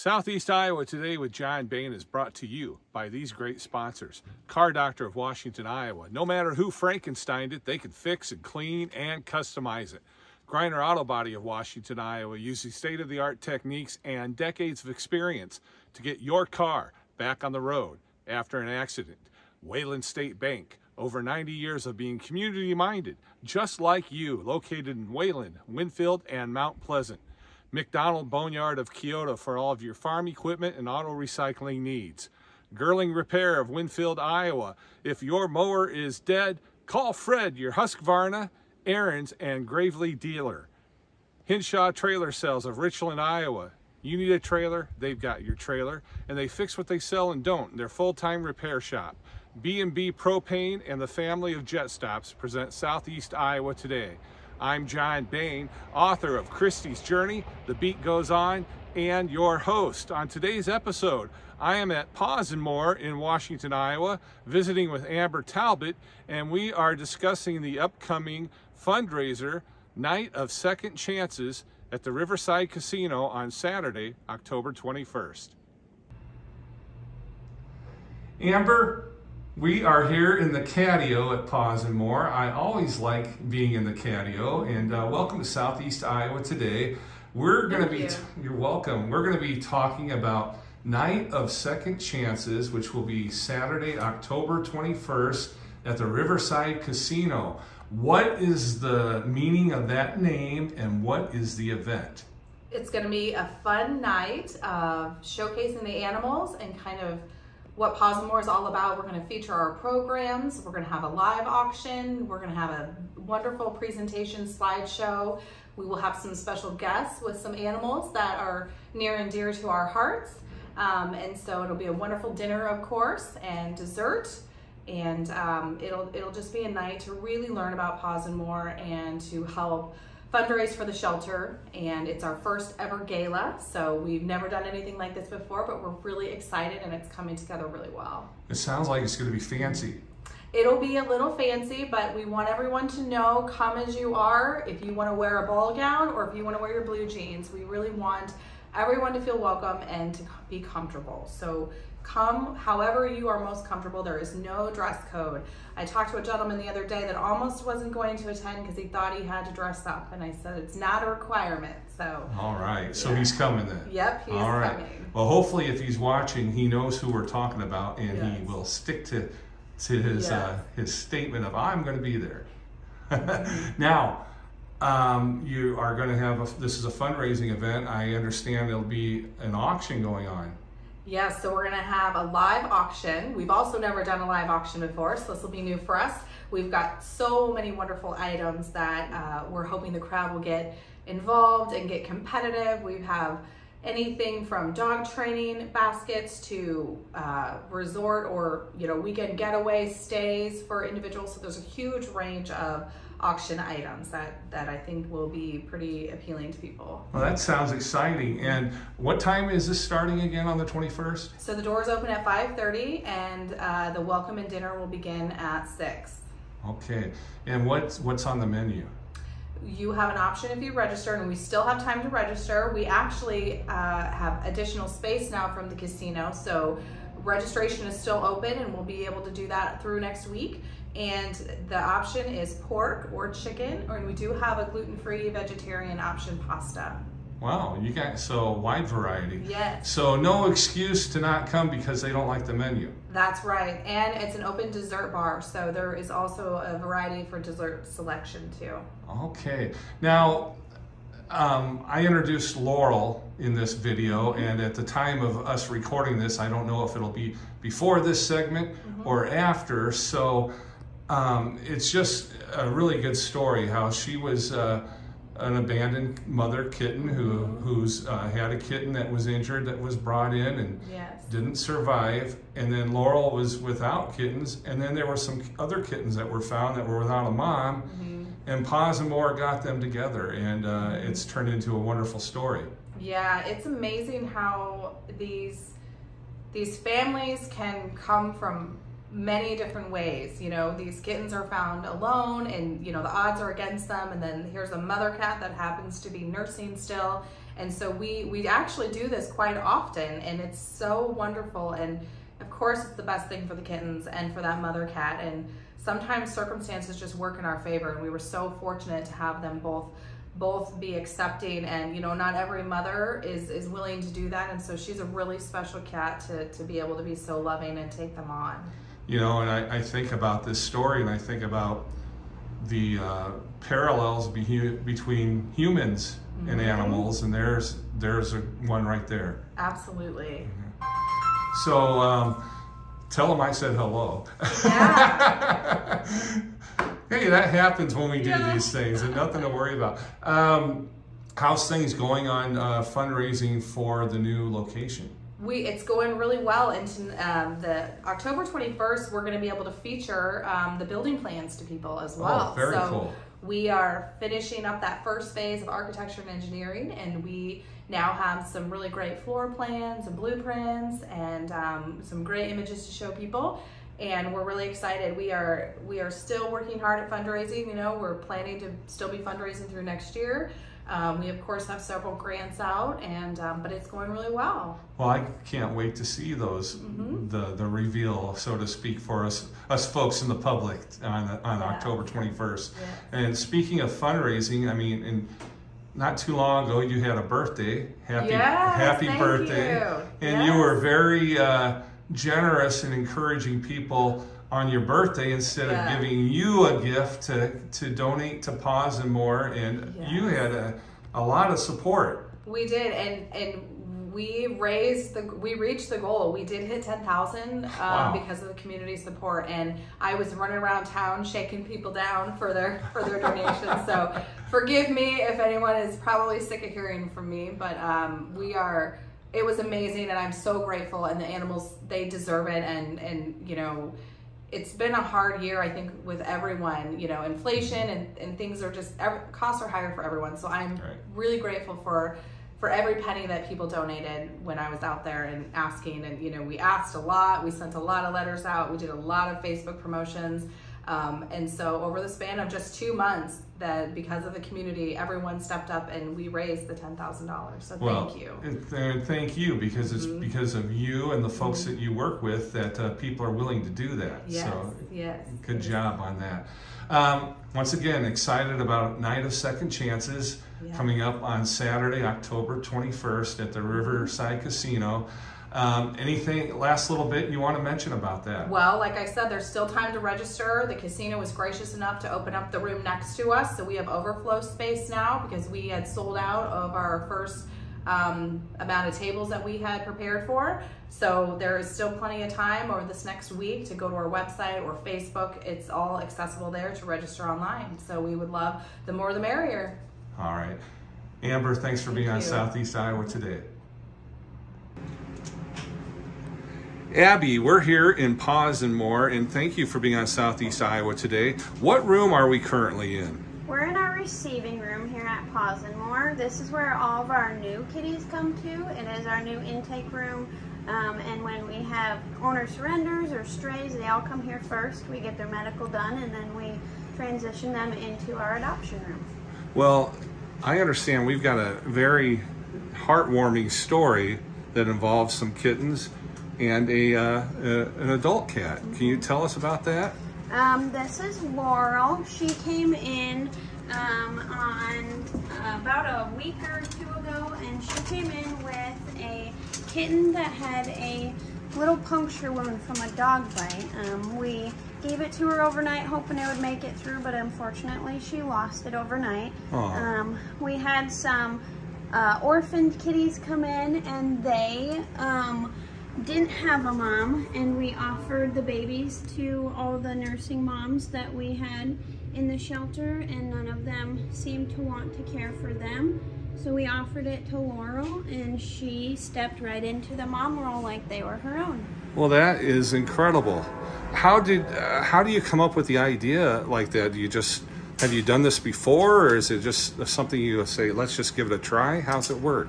Southeast Iowa Today with John Bain is brought to you by these great sponsors. Car Doctor of Washington, Iowa. No matter who Frankensteined it, they can fix and clean and customize it. Griner Auto Body of Washington, Iowa, using state-of-the-art techniques and decades of experience to get your car back on the road after an accident. Wayland State Bank, over 90 years of being community-minded, just like you, located in Wayland, Winfield, and Mount Pleasant. McDonald Boneyard of Kyoto for all of your farm equipment and auto recycling needs. Girling Repair of Winfield, Iowa. If your mower is dead, call Fred, your Husqvarna, Aaron's, and Gravely dealer. Hinshaw Trailer Sales of Richland, Iowa. You need a trailer, they've got your trailer, and they fix what they sell and don't in their full-time repair shop. B&B Propane and the family of Jet Stops present Southeast Iowa Today. I'm John Bain, author of Christie's Journey, The Beat Goes On, and your host. On today's episode, I am at Paws and More in Washington, Iowa, visiting with Amber Talbot, and we are discussing the upcoming fundraiser, Night of Second Chances, at the Riverside Casino on Saturday, October 21st. Amber, we are here in the catio at Paws and More. I always like being in the catio, and welcome to Southeast Iowa Today. We're going to be, you're welcome. We're going to be talking about Night of Second Chances, which will be Saturday, October 21st at the Riverside Casino. What is the meaning of that name and what is the event? It's going to be a fun night of showcasing the animals and kind of what Paws and More is all about. We're going to feature our programs. We're going to have a live auction. We're going to have a wonderful presentation slideshow. We will have some special guests with some animals that are near and dear to our hearts. And so it'll be a wonderful dinner, of course, and dessert. And it'll just be a night to really learn about Paws and More and to help fundraise for the shelter. And it's our first ever gala, so we've never done anything like this before, but we're really excited and it's coming together really well. It sounds like it's going to be fancy. It'll be a little fancy, but we want everyone to know, come as you are. If you want to wear a ball gown or if you want to wear your blue jeans, we really want everyone to feel welcome and to be comfortable. So come however you are most comfortable. There is no dress code. I talked to a gentleman the other day that almost wasn't going to attend because he thought he had to dress up, and I said it's not a requirement. So all right, yeah. So he's coming then. Yep, he is coming. Well, hopefully if he's watching, he knows who we're talking about, and yes, he will stick to his yes, his statement of I'm going to be there. Now, you are going to have this is a fundraising event. I understand there'll be an auction going on. Yes, so we're going to have a live auction. We've also never done a live auction before, so this will be new for us. We've got so many wonderful items that we're hoping the crowd will get involved and get competitive. We have anything from dog training baskets to resort or weekend getaway stays for individuals. So there's a huge range of auction items that I think will be pretty appealing to people. Well, that sounds exciting. And what time is this starting again on the 21st? So the doors open at 5:30 and the welcome and dinner will begin at 6. Okay. And what's on the menu? You have an option if you register, and we still have time to register. We actually have additional space now from the casino, so registration is still open and we'll be able to do that through next week. And the option is pork or chicken, and we do have a gluten-free vegetarian option pasta. Wow, you got so wide variety. Yes. So no excuse to not come because they don't like the menu. That's right, and it's an open dessert bar, so there is also a variety for dessert selection too. Okay, now I introduced Laurel in this video, and at the time of us recording this, I don't know if it'll be before this segment or after, so it's just a really good story how she was an abandoned mother kitten who's had a kitten that was injured that was brought in and yes, didn't survive, and then Laurel was without kittens, and then there were some other kittens that were found that were without a mom, and Paws and More got them together, and it's turned into a wonderful story. Yeah, it's amazing how these families can come from many different ways. These kittens are found alone and the odds are against them, and then here's a mother cat that happens to be nursing still, And so we actually do this quite often, and it's so wonderful. And of course, it's the best thing for the kittens and for that mother cat. And sometimes circumstances just work in our favor, and we were so fortunate to have them both be accepting. And you know, not every mother is willing to do that, and so she's a really special cat to be able to be so loving and take them on. You know, and I think about this story, and I think about the parallels between humans and animals, and there's one right there. Absolutely. So tell them I said hello. Yeah. Hey, that happens when we do these things, and nothing to worry about. How's things going on fundraising for the new location? It's going really well. Into the October 21st, we're going to be able to feature the building plans to people as well. Oh, very cool. We are finishing up that first phase of architecture and engineering, and we now have some really great floor plans and blueprints and some great images to show people. And we're really excited. We are still working hard at fundraising. You know, we're planning to still be fundraising through next year. We of course have several grants out, and but it's going really well. Well, I can't wait to see those, the reveal, so to speak, for us folks in the public on October 21st. Yeah. And speaking of fundraising, I mean, not too long ago you had a birthday. Happy birthday! And you were very generous in encouraging people on your birthday, instead of giving you a gift to donate to Paws and More, and you had a lot of support. We did, and we reached the goal. We did hit 10,000 because of the community support, and I was running around town shaking people down for their donations. So forgive me if anyone is probably sick of hearing from me, but it was amazing, and I'm so grateful, and the animals, they deserve it. And you know, it's been a hard year, I think, with everyone. You know, inflation and things are just, costs are higher for everyone. So I'm really grateful for every penny that people donated when I was out there and asking. And you know, we asked a lot, we sent a lot of letters out, we did a lot of Facebook promotions. And so over the span of just 2 months, that because of the community, everyone stepped up and we raised the $10,000. So thank you. And thank you, because it's because of you and the folks that you work with that people are willing to do that. Yes, so yes. Good job on that. Once again, excited about Night of Second Chances coming up on Saturday, October 21st at the Riverside Casino. Anything, last little bit you want to mention about that? Well, like I said, there's still time to register. The casino was gracious enough to open up the room next to us, so we have overflow space now because we had sold out of our first amount of tables that we had prepared for. So there is still plenty of time over this next week to go to our website or Facebook. It's all accessible there to register online. So we would love, the more the merrier. All right. Amber, thanks for being on Southeast Iowa Today. Abby, we're here in Paws and More, and thank you for being on Southeast Iowa Today. What room are we currently in? We're in our receiving room here at Paws and More. This is where all of our new kitties come to. It is our new intake room, and when we have owner surrenders or strays, they all come here first. We get their medical done, and then we transition them into our adoption room. Well, I understand we've got a very heartwarming story that involves some kittens and an adult cat. Can you tell us about that? This is Laurel. She came in on about a week or two ago, and she came in with a kitten that had a little puncture wound from a dog bite. We gave it to her overnight hoping it would make it through, but unfortunately she lost it overnight. We had some orphaned kitties come in, and they didn't have a mom, and we offered the babies to all the nursing moms that we had in the shelter, and none of them seemed to want to care for them. So we offered it to Laurel, and she stepped right into the mom role like they were her own. Well, that is incredible. How do you come up with the idea like that? Have you done this before, or is it just something you say, let's just give it a try? How's it work?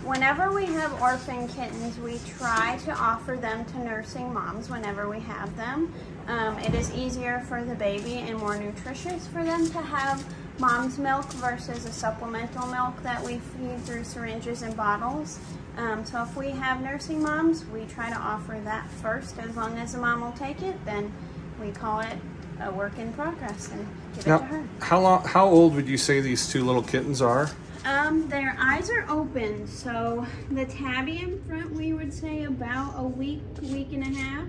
Whenever we have orphan kittens, we try to offer them to nursing moms whenever we have them. It is easier for the baby and more nutritious for them to have mom's milk versus a supplemental milk that we feed through syringes and bottles. So if we have nursing moms, we try to offer that first. As long as the mom will take it, then we call it a work in progress and give it to her. How old would you say these two little kittens are? Their eyes are open, so the tabby in front we would say about a week and a half,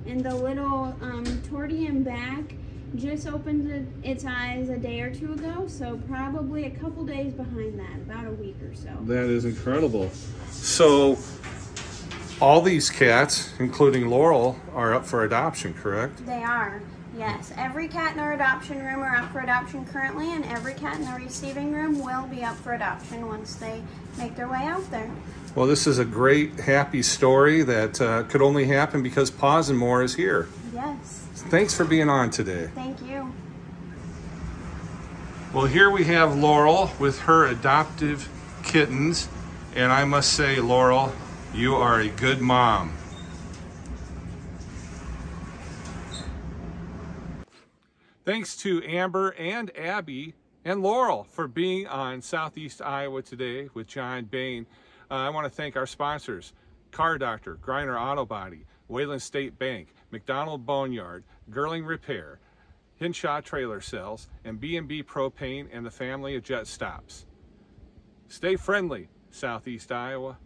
and the little tortie in back just opened its eyes a day or two ago, so probably a couple days behind that, about a week or so. That is incredible. So all these cats, including Laurel, are up for adoption, correct? They are. Yes, every cat in our adoption room are up for adoption currently, and every cat in the receiving room will be up for adoption once they make their way out there. Well, this is a great, happy story that could only happen because Paws and More is here. Yes. Thanks for being on today. Thank you. Well, here we have Laurel with her adoptive kittens, and I must say, Laurel, you are a good mom. Thanks to Amber and Abby and Laurel for being on Southeast Iowa Today with John Bain. I want to thank our sponsors, Car Doctor, Griner Auto Body, Wayland State Bank, McDonald Boneyard, Girling Repair, Hinshaw Trailer Sales, and B&B Propane and the family of Jet Stops. Stay friendly, Southeast Iowa.